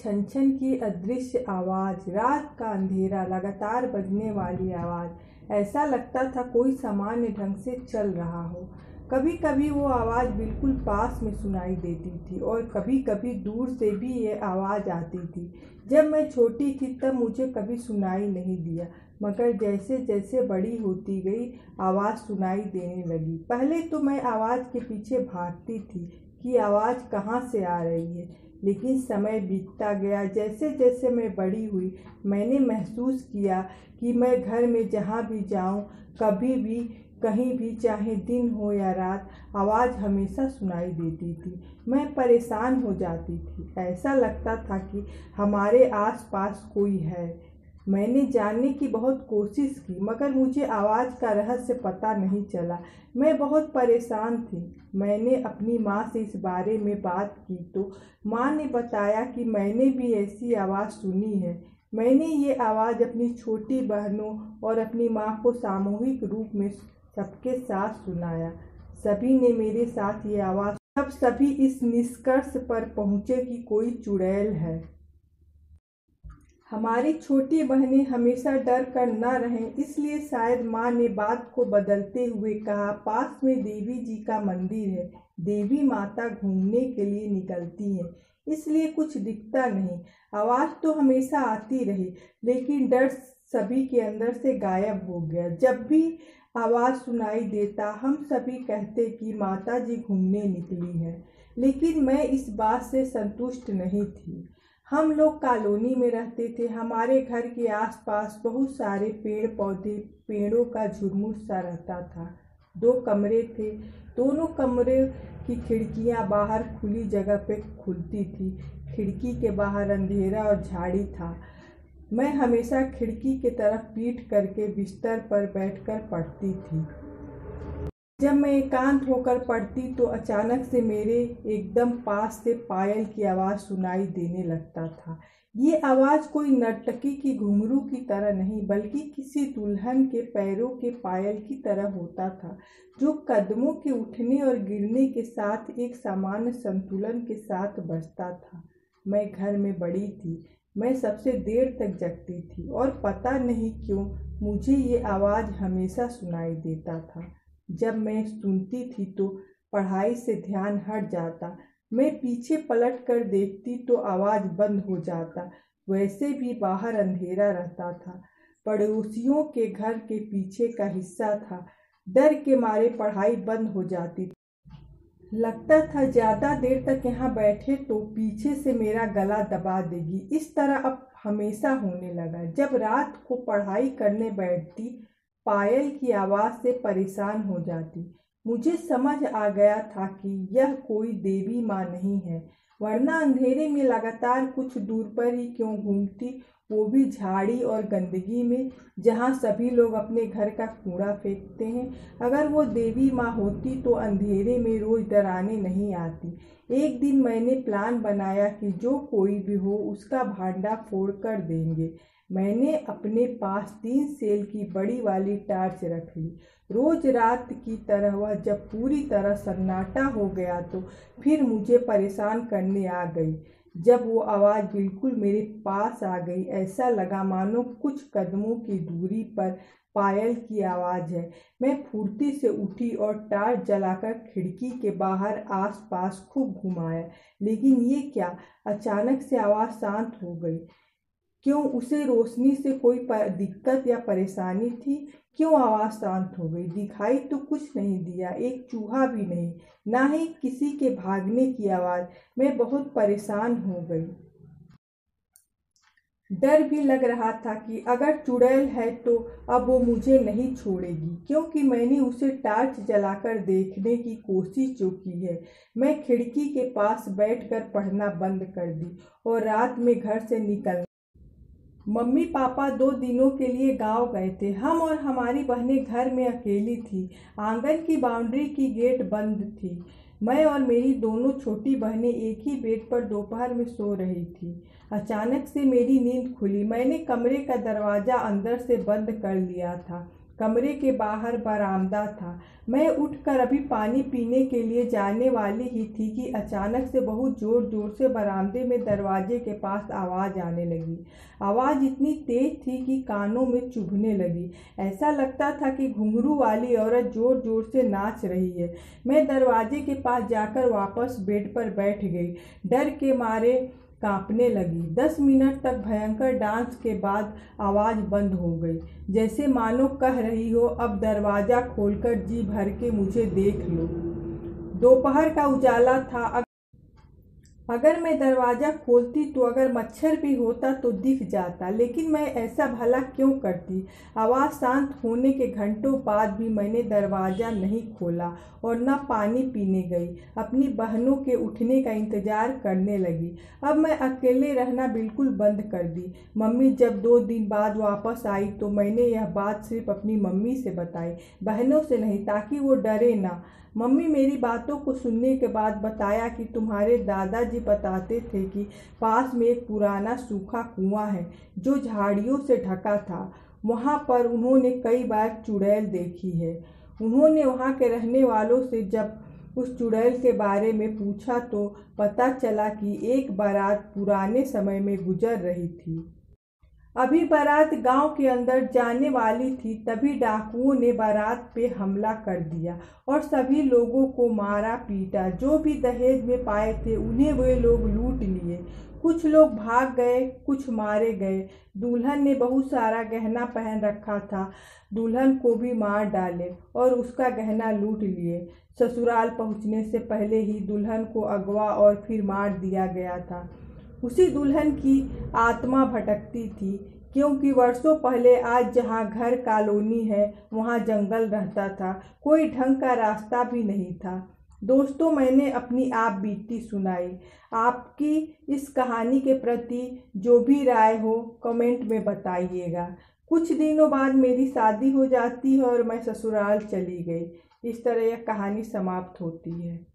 छन छन की अदृश्य आवाज़, रात का अंधेरा, लगातार बजने वाली आवाज़। ऐसा लगता था कोई सामान्य ढंग से चल रहा हो। कभी कभी वो आवाज़ बिल्कुल पास में सुनाई देती थी और कभी कभी दूर से भी ये आवाज़ आती थी। जब मैं छोटी थी तब मुझे कभी सुनाई नहीं दिया, मगर जैसे जैसे बड़ी होती गई आवाज़ सुनाई देने लगी। पहले तो मैं आवाज़ के पीछे भागती थी कि आवाज़ कहाँ से आ रही है, लेकिन समय बीतता गया। जैसे जैसे मैं बड़ी हुई, मैंने महसूस किया कि मैं घर में जहाँ भी जाऊँ, कभी भी, कहीं भी, चाहे दिन हो या रात, आवाज़ हमेशा सुनाई देती थी। मैं परेशान हो जाती थी। ऐसा लगता था कि हमारे आसपास कोई है। मैंने जानने की बहुत कोशिश की, मगर मुझे आवाज़ का रहस्य पता नहीं चला। मैं बहुत परेशान थी। मैंने अपनी माँ से इस बारे में बात की तो माँ ने बताया कि मैंने भी ऐसी आवाज़ सुनी है। मैंने ये आवाज़ अपनी छोटी बहनों और अपनी माँ को सामूहिक रूप में सबके साथ सुनाया। सभी ने मेरे साथ ये आवाज़, तब सभी इस निष्कर्ष पर पहुँचे कि कोई चुड़ैल है। हमारी छोटी बहनें हमेशा डर कर न रहें, इसलिए शायद माँ ने बात को बदलते हुए कहा, पास में देवी जी का मंदिर है। देवी माता घूमने के लिए निकलती हैं, इसलिए कुछ दिखता नहीं। आवाज़ तो हमेशा आती रही, लेकिन डर सभी के अंदर से गायब हो गया। जब भी आवाज़ सुनाई देता, हम सभी कहते कि माता जी घूमने निकली हैं, लेकिन मैं इस बात से संतुष्ट नहीं थी। हम लोग कॉलोनी में रहते थे। हमारे घर के आसपास बहुत सारे पेड़ पौधे, पेड़ों का झुरमुट सा रहता था। 2 कमरे थे। दोनों कमरे की खिड़कियां बाहर खुली जगह पे खुलती थी। खिड़की के बाहर अंधेरा और झाड़ी था। मैं हमेशा खिड़की की तरफ पीठ करके बिस्तर पर बैठकर पढ़ती थी। जब मैं एकांत होकर पढ़ती तो अचानक से मेरे एकदम पास से पायल की आवाज़ सुनाई देने लगता था। ये आवाज़ कोई नर्तकी की घुंघरू की तरह नहीं, बल्कि किसी दुल्हन के पैरों के पायल की तरह होता था, जो कदमों के उठने और गिरने के साथ एक सामान्य संतुलन के साथ बजता था। मैं घर में बड़ी थी। मैं सबसे देर तक जगती थी और पता नहीं क्यों मुझे ये आवाज़ हमेशा सुनाई देता था। जब मैं सुनती थी तो पढ़ाई से ध्यान हट जाता। मैं पीछे पलट कर देखती तो आवाज़ बंद हो जाता। वैसे भी बाहर अंधेरा रहता था। पड़ोसियों के घर के पीछे का हिस्सा था। डर के मारे पढ़ाई बंद हो जाती। लगता था ज़्यादा देर तक यहाँ बैठे तो पीछे से मेरा गला दबा देगी। इस तरह अब हमेशा होने लगा। जब रात को पढ़ाई करने बैठती, पायल की आवाज़ से परेशान हो जाती। मुझे समझ आ गया था कि यह कोई देवी माँ नहीं है, वरना अंधेरे में लगातार कुछ दूर पर ही क्यों घूमती, वो भी झाड़ी और गंदगी में, जहाँ सभी लोग अपने घर का कूड़ा फेंकते हैं। अगर वो देवी माँ होती तो अंधेरे में रोज़ डराने नहीं आती। एक दिन मैंने प्लान बनाया कि जो कोई भी हो उसका भांडा फोड़ कर देंगे। मैंने अपने पास 3 सेल की बड़ी वाली टार्च रख ली। रोज रात की तरह वह जब पूरी तरह सन्नाटा हो गया तो फिर मुझे परेशान करने आ गई। जब वो आवाज़ बिल्कुल मेरे पास आ गई, ऐसा लगा मानो कुछ कदमों की दूरी पर पायल की आवाज़ है। मैं फुर्ती से उठी और टार्च जलाकर खिड़की के बाहर आसपास खूब घुमाया, लेकिन ये क्या, अचानक से आवाज़ शांत हो गई। क्यों, उसे रोशनी से कोई दिक्कत या परेशानी थी? क्यों आवाज़ शांत हो गई? दिखाई तो कुछ नहीं दिया, एक चूहा भी नहीं, ना ही किसी के भागने की आवाज़। मैं बहुत परेशान हो गई। डर भी लग रहा था कि अगर चुड़ैल है तो अब वो मुझे नहीं छोड़ेगी, क्योंकि मैंने उसे टार्च जलाकर देखने की कोशिश जो की है। मैं खिड़की के पास बैठकर पढ़ना बंद कर दी और रात में घर से निकल। मम्मी पापा 2 दिनों के लिए गांव गए थे। हम और हमारी बहनें घर में अकेली थी। आंगन की बाउंड्री की गेट बंद थी। मैं और मेरी दोनों छोटी बहनें एक ही बेड पर दोपहर में सो रही थी। अचानक से मेरी नींद खुली। मैंने कमरे का दरवाज़ा अंदर से बंद कर लिया था कमरे के बाहर बरामदा था। मैं उठकर अभी पानी पीने के लिए जाने वाली ही थी कि अचानक से बहुत ज़ोर ज़ोर से बरामदे में दरवाजे के पास आवाज़ आने लगी। आवाज़ इतनी तेज़ थी कि कानों में चुभने लगी। ऐसा लगता था कि घुंघरू वाली औरत ज़ोर ज़ोर से नाच रही है। मैं दरवाजे के पास जाकर वापस बेड पर बैठ गई। डर के मारे कांपने लगी। 10 मिनट तक भयंकर डांस के बाद आवाज़ बंद हो गई, जैसे मानो कह रही हो, अब दरवाज़ा खोलकर जी भर के मुझे देख लो। दोपहर का उजाला था। अगर मैं दरवाज़ा खोलती तो अगर मच्छर भी होता तो दिख जाता, लेकिन मैं ऐसा भला क्यों करती। आवाज़ शांत होने के घंटों बाद भी मैंने दरवाज़ा नहीं खोला और न पानी पीने गई। अपनी बहनों के उठने का इंतज़ार करने लगी। अब मैं अकेले रहना बिल्कुल बंद कर दी। मम्मी जब 2 दिन बाद वापस आई तो मैंने यह बात सिर्फ अपनी मम्मी से बताई, बहनों से नहीं, ताकि वो डरे ना। मम्मी मेरी बातों को सुनने के बाद बताया कि तुम्हारे दादाजी बताते थे कि पास में एक पुराना सूखा कुआं है जो झाड़ियों से ढका था। वहां पर उन्होंने कई बार चुड़ैल देखी है। उन्होंने वहां के रहने वालों से जब उस चुड़ैल के बारे में पूछा तो पता चला कि एक बारात पुराने समय में गुजर रही थी। अभी बारात गांव के अंदर जाने वाली थी, तभी डाकुओं ने बारात पे हमला कर दिया और सभी लोगों को मारा पीटा। जो भी दहेज में पाए थे उन्हें वे लोग लूट लिए। कुछ लोग भाग गए, कुछ मारे गए। दुल्हन ने बहुत सारा गहना पहन रखा था, दुल्हन को भी मार डाले और उसका गहना लूट लिए। ससुराल पहुंचने से पहले ही दुल्हन को अगवा और फिर मार दिया गया था। उसी दुल्हन की आत्मा भटकती थी, क्योंकि वर्षों पहले आज जहाँ घर कॉलोनी है वहाँ जंगल रहता था। कोई ढंग का रास्ता भी नहीं था। दोस्तों, मैंने अपनी आप बीती सुनाई। आपकी इस कहानी के प्रति जो भी राय हो कमेंट में बताइएगा। कुछ दिनों बाद मेरी शादी हो जाती है और मैं ससुराल चली गई। इस तरह यह कहानी समाप्त होती है।